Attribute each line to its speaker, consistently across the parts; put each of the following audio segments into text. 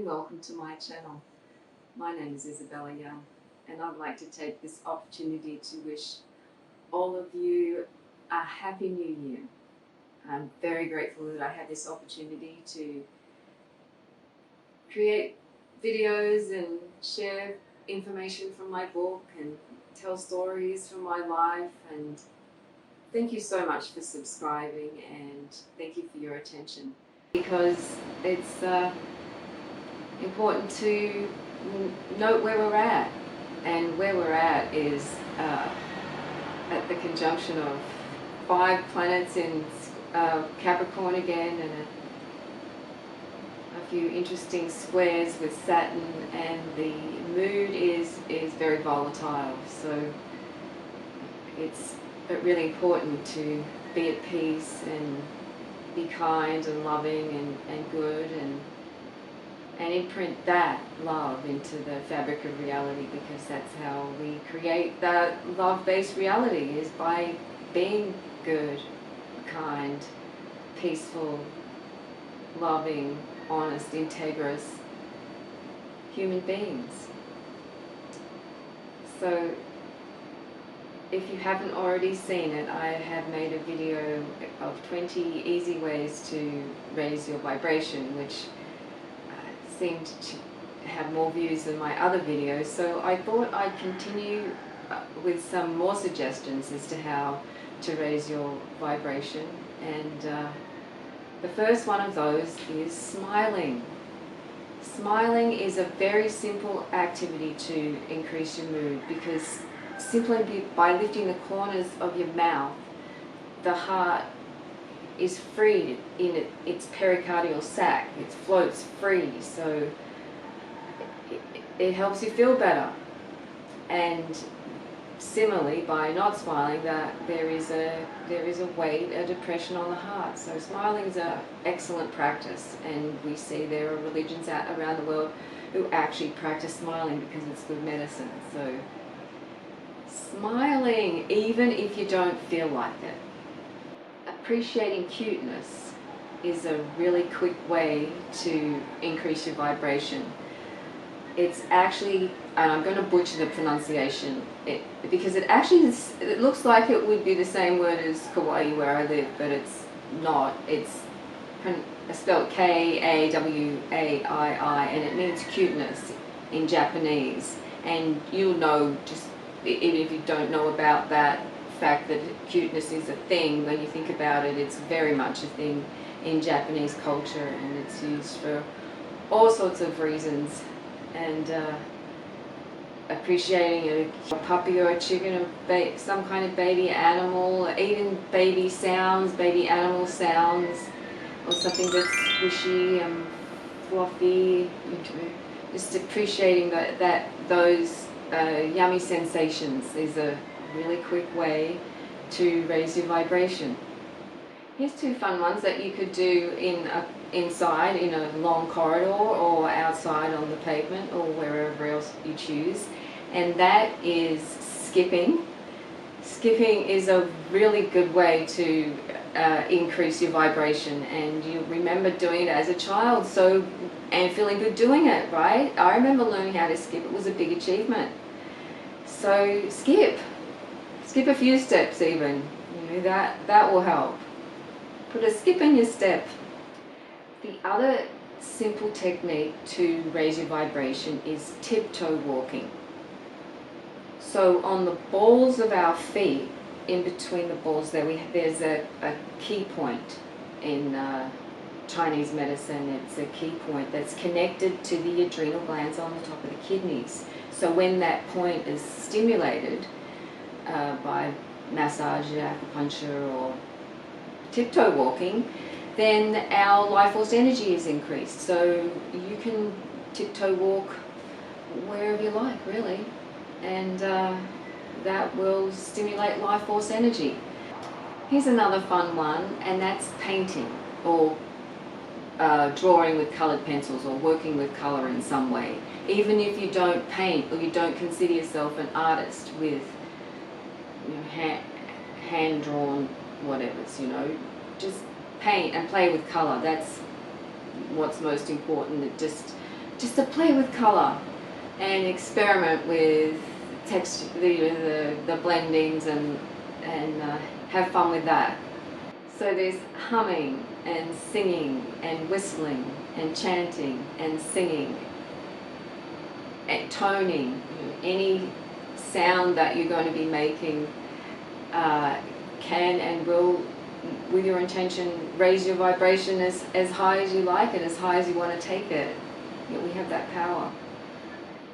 Speaker 1: welcome to my channel. My name is Isabella Young, and I'd like to take this opportunity to wish all of you a happy new year. I'm very grateful that I had this opportunity to create videos and share information from my book and tell stories from my life, and thank you so much for subscribing, and thank you for your attention, because it's important to note where we're at, and where we're at is at the conjunction of 5 planets in Capricorn again, and a few interesting squares with Saturn, and the mood is very volatile, so it's really important to be at peace and be kind and loving and good, and imprint that love into the fabric of reality, because that's how we create that love-based reality, is by being good, kind, peaceful, loving, honest, integrous human beings. So if you haven't already seen it, I have made a video of 20 easy ways to raise your vibration, which seemed to have more views than my other videos, so I thought I'd continue with some more suggestions as to how to raise your vibration. And the first one of those is smiling. Smiling is a very simple activity to increase your mood, because simply by lifting the corners of your mouth, the heart is freed in its pericardial sac. It floats free, so it helps you feel better. And similarly, by not smiling, that there is a weight, a depression on the heart. So smiling is an excellent practice, and we see there are religions around the world who actually practice smiling because it's good medicine. So smiling, even if you don't feel like it. Appreciating cuteness is a really quick way to increase your vibration. It's actually, and I'm going to butcher the pronunciation, because it looks like it would be the same word as Kauai, where I live, but it's not. It's spelled Kawai, and it means cuteness in Japanese. And you'll know, just even if you don't know about that fact, that cuteness is a thing. When you think about it, it's very much a thing in Japanese culture, and it's used for all sorts of reasons. And appreciating a puppy or a chicken, or some kind of baby animal, even baby sounds, baby animal sounds, or something that's squishy and fluffy. Just appreciating those yummy sensations is a really quick way to raise your vibration. Here's 2 fun ones that you could do inside in a long corridor, or outside on the pavement, or wherever else you choose, and that is skipping. Skipping is a really good way to increase your vibration, and you remember doing it as a child, and feeling good doing it, right? I remember learning how to skip. It was a big achievement. So skip a few steps even, that will help. Put a skip in your step. The other simple technique to raise your vibration is tiptoe walking. So on the balls of our feet, in between the balls there's a key point in Chinese medicine. It's a key point that's connected to the adrenal glands on the top of the kidneys. So when that point is stimulated by massage, acupuncture, or tiptoe walking, then our life force energy is increased. So you can tiptoe walk wherever you like, really, and that will stimulate life force energy. Here's another fun one, and that's painting, or drawing with colored pencils, or working with color in some way. Even if you don't paint, or you don't consider yourself an artist with hand-drawn whatevers, just paint and play with color. That's what's most important. It just just to play with colour and experiment with text, the blendings, and have fun with that. So there's humming and singing and whistling and chanting and singing and toning. Any sound that you're going to be making can and will, with your intention, raise your vibration as high as you like and as high as you want to take it. We have that power.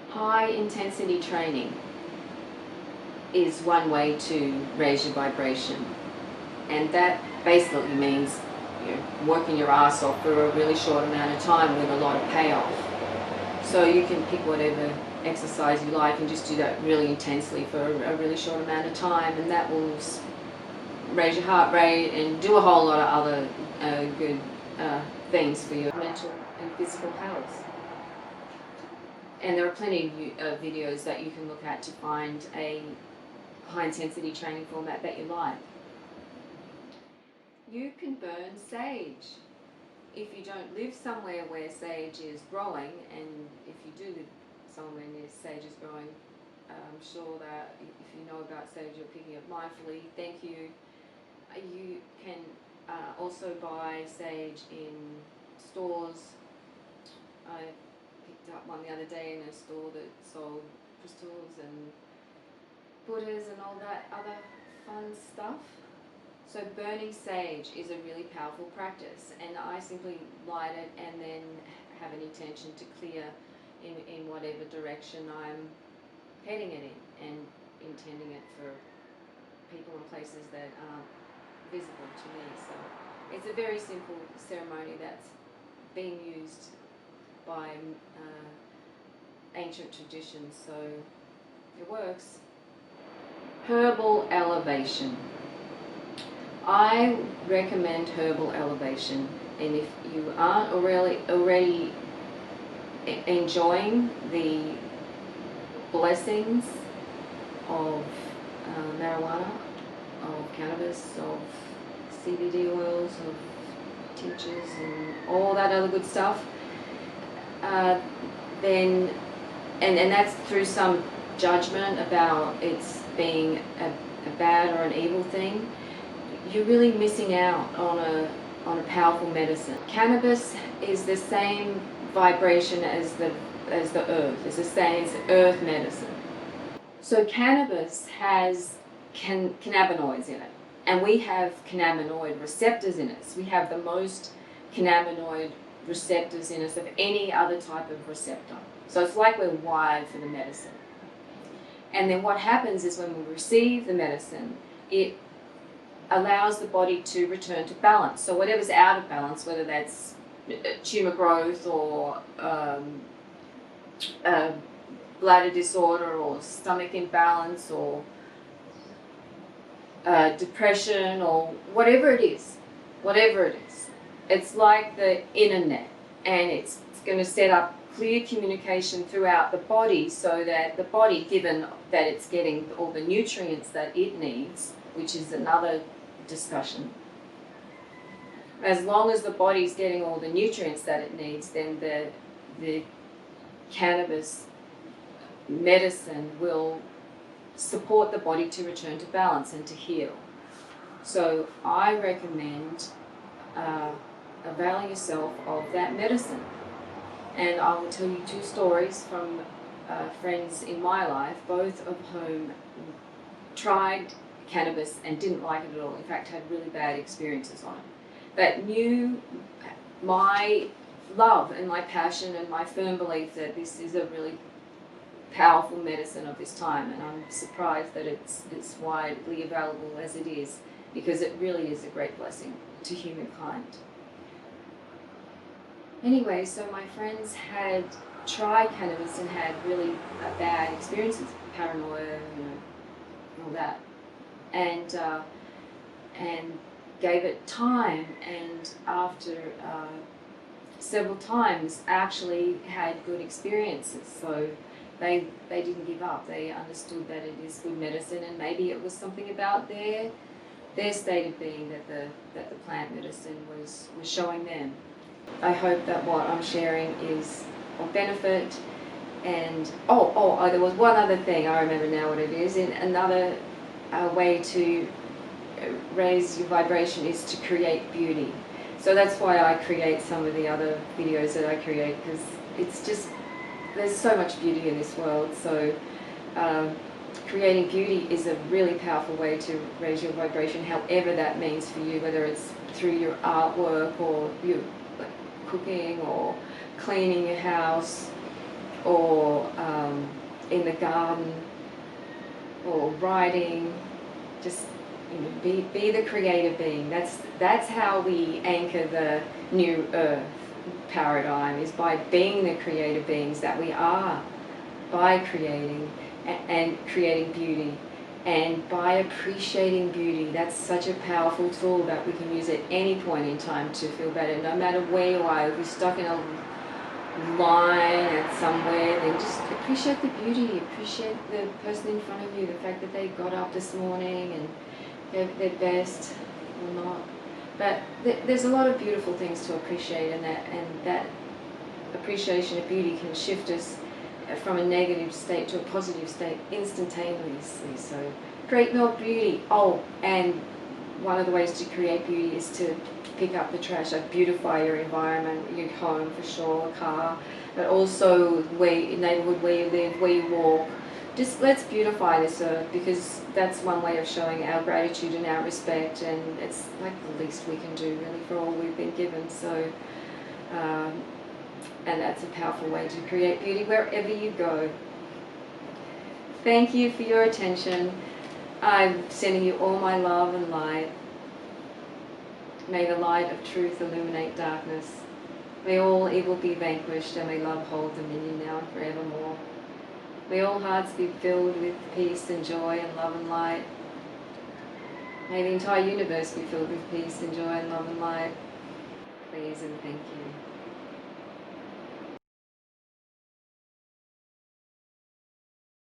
Speaker 1: High intensity training is one way to raise your vibration, and that basically means working your ass off for a really short amount of time with a lot of payoff. So you can pick whatever exercise you like and just do that really intensely for a really short amount of time, and that will raise your heart rate and do a whole lot of other good things for your mental and physical health. And there are plenty of videos that you can look at to find a high intensity training format that you like. You can burn sage. If you don't live somewhere where sage is growing, and if you do live somewhere near sage is growing, I'm sure that if you know about sage, you're picking up mindfully. Thank you. You can also buy sage in stores. I picked up one the other day in a store that sold crystals and Buddhas and all that other fun stuff. So burning sage is a really powerful practice, and I simply light it and then have an intention to clear in whatever direction I'm heading it in, and intending it for people and places that aren't visible to me. So it's a very simple ceremony that's being used by ancient traditions, so it works. Herbal elevation. I recommend herbal elevation, and if you aren't already enjoying the blessings of marijuana, of cannabis, of CBD oils, of tinctures, and all that other good stuff, then and that's through some judgment about it's being a bad or an evil thing, you're really missing out on a powerful medicine. Cannabis is the same vibration as the earth. It's the same as earth medicine. So cannabis has cannabinoids in it, and we have cannabinoid receptors in us. We have the most cannabinoid receptors in us of any other type of receptor. So it's like we're wired for the medicine. And then what happens is when we receive the medicine, it allows the body to return to balance. So whatever's out of balance, whether that's tumor growth or bladder disorder or stomach imbalance or depression or whatever it is, it's like the internet, and it's going to set up clear communication throughout the body, so that the body, given that it's getting all the nutrients that it needs, which is another discussion, as long as the body's getting all the nutrients that it needs, then the cannabis medicine will support the body to return to balance and to heal. So I recommend availing yourself of that medicine. And I will tell you two stories from friends in my life, both of whom tried cannabis and didn't like it at all. In fact, had really bad experiences on it. But knew my love and my passion and my firm belief that this is a really powerful medicine of this time, and I'm surprised that it's widely available as it is, because it really is a great blessing to humankind. Anyway, so my friends had tried cannabis and had really bad experiences, paranoia, all that, and gave it time, and after several times actually had good experiences. So they didn't give up. They understood that it is good medicine, and maybe it was something about their state of being that the plant medicine was showing them. I hope that what I'm sharing is or benefit. And there was one other thing, I remember now what it is. In another way to raise your vibration is to create beauty. So that's why I create some of the other videos that I create, because it's just, there's so much beauty in this world. So creating beauty is a really powerful way to raise your vibration, however that means for you, whether it's through your artwork or you cooking or cleaning your house, or in the garden, or writing. Just be the creative being. That's how we anchor the new earth paradigm, is by being the creative beings that we are, by creating and creating beauty, and by appreciating beauty. That's such a powerful tool that we can use at any point in time to feel better, no matter where you are. If you're stuck in a line at somewhere, then just appreciate the beauty, appreciate the person in front of you, the fact that they got up this morning and gave their best or not. But there's a lot of beautiful things to appreciate, and that appreciation of beauty can shift us from a negative state to a positive state instantaneously. So create more beauty. And one of the ways to create beauty is to pick up the trash, like beautify your environment, your home for sure, a car, but also neighborhood where you live, where you walk. Just let's beautify this earth, because that's one way of showing our gratitude and our respect, and it's like the least we can do really for all we've been given. So and that's a powerful way to create beauty wherever you go. Thank you for your attention. I'm sending you all my love and light. May the light of truth illuminate darkness. May all evil be vanquished, and may love hold dominion now and forevermore. May all hearts be filled with peace and joy and love and light. May the entire universe be filled with peace and joy and love and light. Please and thank you.